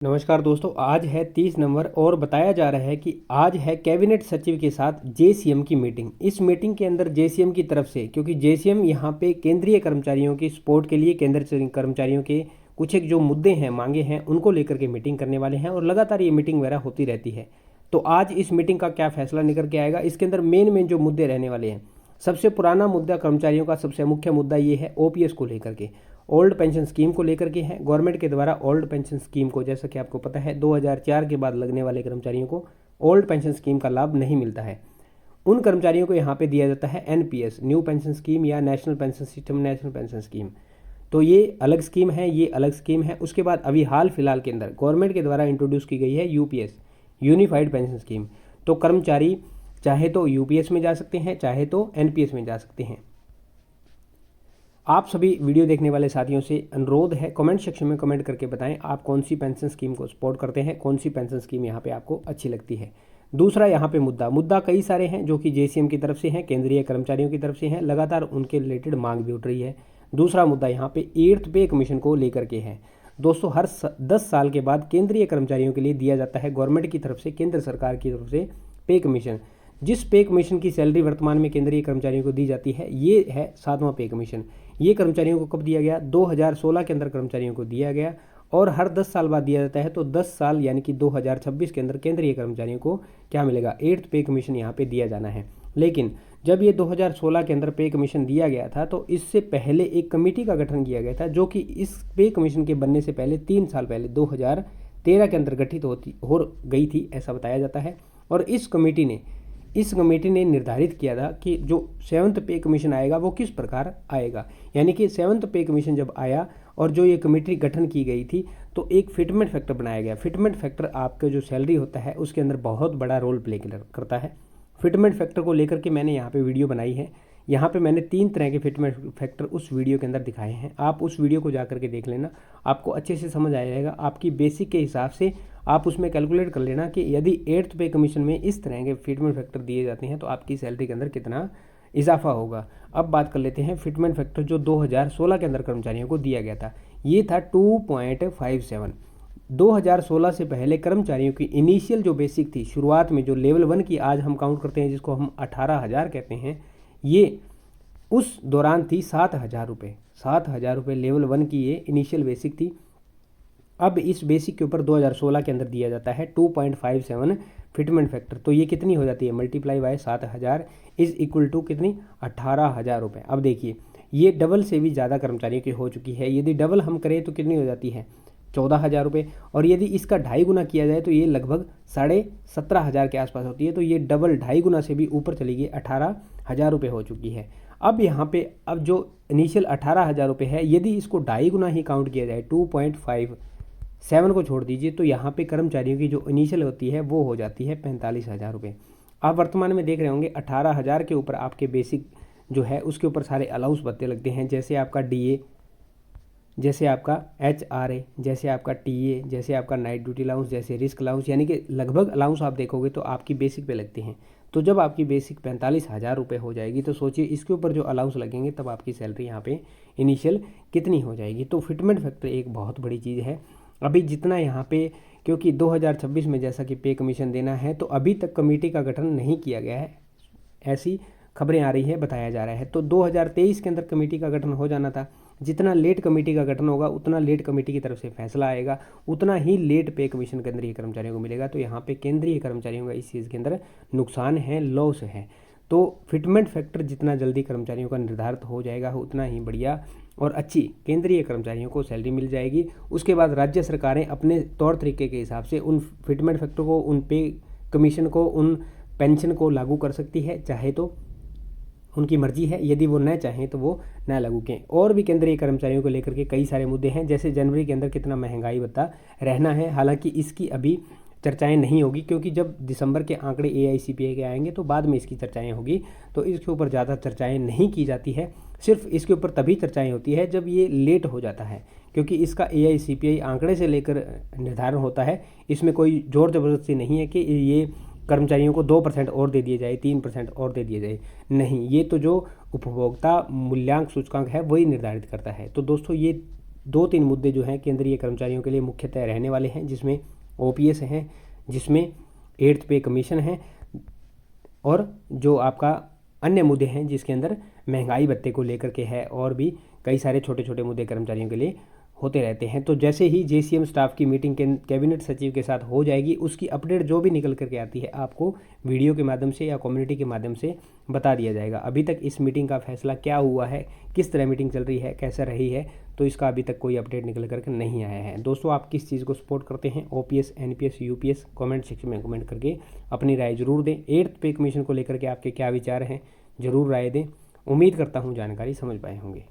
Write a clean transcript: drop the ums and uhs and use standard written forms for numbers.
नमस्कार दोस्तों, आज है 30 नवंबर और बताया जा रहा है कि आज है कैबिनेट सचिव के साथ जेसीएम की मीटिंग। इस मीटिंग के अंदर जेसीएम की तरफ से, क्योंकि जेसीएम यहाँ पे केंद्रीय कर्मचारियों की सपोर्ट के लिए केंद्र कर्मचारियों के कुछ एक जो मुद्दे हैं, मांगे हैं, उनको लेकर के मीटिंग करने वाले हैं और लगातार ये मीटिंग वगैरह होती रहती है। तो आज इस मीटिंग का क्या फैसला निकल के आएगा, इसके अंदर मेन जो मुद्दे रहने वाले हैं। सबसे पुराना मुद्दा कर्मचारियों का सबसे मुख्य मुद्दा ये है ओपीएस को लेकर के, ओल्ड पेंशन स्कीम को लेकर के है। गवर्नमेंट के द्वारा ओल्ड पेंशन स्कीम को, जैसा कि आपको पता है, 2004 के बाद लगने वाले कर्मचारियों को ओल्ड पेंशन स्कीम का लाभ नहीं मिलता है। उन कर्मचारियों को यहाँ पे दिया जाता है एनपीएस, न्यू पेंशन स्कीम, या national pension system, national pension scheme. तो ये अलग स्कीम है, ये अलग स्कीम है। उसके बाद अभी हाल फिलहाल के अंदर गवर्नमेंट के द्वारा इंट्रोड्यूस की गई है यूपीएस, यूनिफाइड पेंशन स्कीम। तो कर्मचारी चाहे तो यूपीएस में जा सकते हैं, चाहे तो एनपीएस में जा सकते हैं। आप सभी वीडियो देखने वाले साथियों से अनुरोध है, कमेंट सेक्शन में कमेंट करके बताएं आप कौन सी पेंशन स्कीम को सपोर्ट करते हैं, कौन सी पेंशन स्कीम यहाँ पे आपको अच्छी लगती है। दूसरा यहाँ पे मुद्दा कई सारे हैं जो कि जेसीएम की तरफ से हैं, केंद्रीय कर्मचारियों की तरफ से हैं, लगातार उनके रिलेटेड मांग भी उठ रही है। दूसरा मुद्दा यहाँ पे 8th पे कमीशन को लेकर के है। दोस्तों, हर 10 साल के बाद केंद्रीय कर्मचारियों के लिए दिया जाता है गवर्नमेंट की तरफ से, केंद्र सरकार की तरफ से पे कमीशन। जिस पे कमीशन की सैलरी वर्तमान में केंद्रीय कर्मचारियों को दी जाती है, ये है 7वां पे कमीशन। ये कर्मचारियों को कब दिया गया? 2016 के अंदर कर्मचारियों को दिया गया और हर 10 साल बाद दिया जाता है। तो 10 साल यानी कि 2026 के अंदर केंद्रीय कर्मचारियों को क्या मिलेगा? 8th पे कमीशन यहाँ पे दिया जाना है। लेकिन जब ये 2016 के अंदर पे कमीशन दिया गया था तो इससे पहले एक कमेटी का गठन किया गया था, जो कि इस पे कमीशन के बनने से पहले 3 साल पहले 2013 के अंदर गठित हो गई थी, ऐसा बताया जाता है। और इस कमेटी ने निर्धारित किया था कि जो 7th पे कमीशन आएगा वो किस प्रकार आएगा। यानी कि 7th पे कमीशन जब आया और जो ये कमेटी गठन की गई थी, तो एक फिटमेंट फैक्टर बनाया गया। फिटमेंट फैक्टर आपका जो सैलरी होता है उसके अंदर बहुत बड़ा रोल प्ले करता है। फिटमेंट फैक्टर को लेकर के मैंने यहाँ पे वीडियो बनाई है। यहाँ पे मैंने 3 तरह के फिटमेंट फैक्टर उस वीडियो के अंदर दिखाए हैं। आप उस वीडियो को जा करके देख लेना, आपको अच्छे से समझ आ जाएगा। आपकी बेसिक के हिसाब से आप उसमें कैलकुलेट कर लेना कि यदि 8th पे कमीशन में इस तरह के फिटमेंट फैक्टर दिए जाते हैं तो आपकी सैलरी के अंदर कितना इजाफा होगा। अब बात कर लेते हैं फिटमेंट फैक्टर जो 2016 के अंदर कर्मचारियों को दिया गया था। ये था 2.57। 2016 से पहले कर्मचारियों की इनिशियल जो बेसिक थी, शुरुआत में जो लेवल 1 की आज हम काउंट करते हैं, जिसको हम 18,000 कहते हैं, ये उस दौरान थी 7,000 रुपये। 7,000 रुपये लेवल 1 की ये इनिशियल बेसिक थी। अब इस बेसिक के ऊपर 2016 के अंदर दिया जाता है 2.57 फिटमेंट फैक्टर। तो ये कितनी हो जाती है? Multiply by 7,000 is equal to कितनी? 18,000 रुपये। अब देखिए, ये डबल से भी ज़्यादा कर्मचारियों की हो चुकी है। यदि डबल हम करें तो कितनी हो जाती है? 14,000 रुपये। और यदि इसका 2.5 गुना किया जाए तो ये लगभग 17,500 के आसपास होती है। तो ये डबल 2.5 गुना से भी ऊपर चली गई, 18,000 रुपये हो चुकी है। अब यहाँ पे अब जो इनिशियल 18,000 रुपये है, यदि इसको 2.5 गुना ही काउंट किया जाए, 2.57 को छोड़ दीजिए, तो यहाँ पे कर्मचारियों की जो इनिशियल होती है वो हो जाती है 45,000 रुपये। आप वर्तमान में देख रहे होंगे 18,000 के ऊपर आपके बेसिक जो है उसके ऊपर सारे अलाउंस बनते लगते हैं, जैसे आपका डीए, जैसे आपका एचआरए, जैसे आपका टीए, जैसे आपका नाइट ड्यूटी अलाउंस, जैसे रिस्क अलाउंस, यानी कि लगभग अलाउंस आप देखोगे तो आपकी बेसिक पे लगते हैं। तो जब आपकी बेसिक 45,000 रुपये हो जाएगी तो सोचिए इसके ऊपर जो अलाउंस लगेंगे तब आपकी सैलरी यहाँ पे इनिशियल कितनी हो जाएगी। तो फिटमेंट फैक्टर एक बहुत बड़ी चीज़ है। अभी जितना यहाँ पे, क्योंकि 2026 में जैसा कि पे कमीशन देना है, तो अभी तक कमेटी का गठन नहीं किया गया है, ऐसी खबरें आ रही है, बताया जा रहा है। तो 2023 के अंदर कमेटी का गठन हो जाना था। जितना लेट कमेटी का गठन होगा उतना लेट कमेटी की तरफ से फैसला आएगा, उतना ही लेट पे कमीशन केंद्रीय कर्मचारियों को मिलेगा। तो यहाँ पे केंद्रीय कर्मचारियों का इस चीज़ के अंदर नुकसान है, लॉस है। तो फिटमेंट फैक्टर जितना जल्दी कर्मचारियों का निर्धारित हो जाएगा उतना ही बढ़िया और अच्छी केंद्रीय कर्मचारियों को सैलरी मिल जाएगी। उसके बाद राज्य सरकारें अपने तौर तरीके के हिसाब से उन फिटमेंट फैक्टर को, उन पे कमीशन को, उन पेंशन को लागू कर सकती है, चाहे तो उनकी मर्जी है। यदि वो न चाहें तो वो न लागू करें। और भी केंद्रीय कर्मचारियों को लेकर के कई सारे मुद्दे हैं, जैसे जनवरी के अंदर कितना महंगाई भत्ता रहना है। हालांकि इसकी अभी चर्चाएं नहीं होगी, क्योंकि जब दिसंबर के आंकड़े एआईसीपीआई के आएंगे तो बाद में इसकी चर्चाएं होगी। तो इसके ऊपर ज़्यादा चर्चाएं नहीं की जाती है। सिर्फ इसके ऊपर तभी चर्चाएं होती है जब ये लेट हो जाता है, क्योंकि इसका एआईसीपीआई आंकड़े से लेकर निर्धारण होता है। इसमें कोई जोर ज़बरदस्ती नहीं है कि ये कर्मचारियों को 2% और दे दिए जाए, 3% और दे दिए जाए, नहीं। ये तो जो उपभोक्ता मूल्यांक सूचकांक है वही निर्धारित करता है। तो दोस्तों, ये 2-3 मुद्दे जो हैं केंद्रीय कर्मचारियों के लिए मुख्यतः रहने वाले हैं, जिसमें ओपीएस हैं, जिसमें 8th पे कमीशन है, और जो आपका अन्य मुद्दे हैं जिसके अंदर महंगाई भत्ते को लेकर के है, और भी कई सारे छोटे छोटे मुद्दे कर्मचारियों के लिए होते रहते हैं। तो जैसे ही जेसीएम स्टाफ की मीटिंग कैबिनेट सचिव के साथ हो जाएगी, उसकी अपडेट जो भी निकल करके आती है आपको वीडियो के माध्यम से या कम्युनिटी के माध्यम से बता दिया जाएगा। अभी तक इस मीटिंग का फैसला क्या हुआ है, किस तरह मीटिंग चल रही है, कैसा रही है, तो इसका अभी तक कोई अपडेट निकल करके नहीं आया है। दोस्तों, आप किस चीज़ को सपोर्ट करते हैं, OPS, NPS, UPS? Comment section में कमेंट करके अपनी राय जरूर दें। 8th पे कमीशन को लेकर के आपके क्या विचार हैं, ज़रूर राय दें। उम्मीद करता हूँ जानकारी समझ पाए होंगे।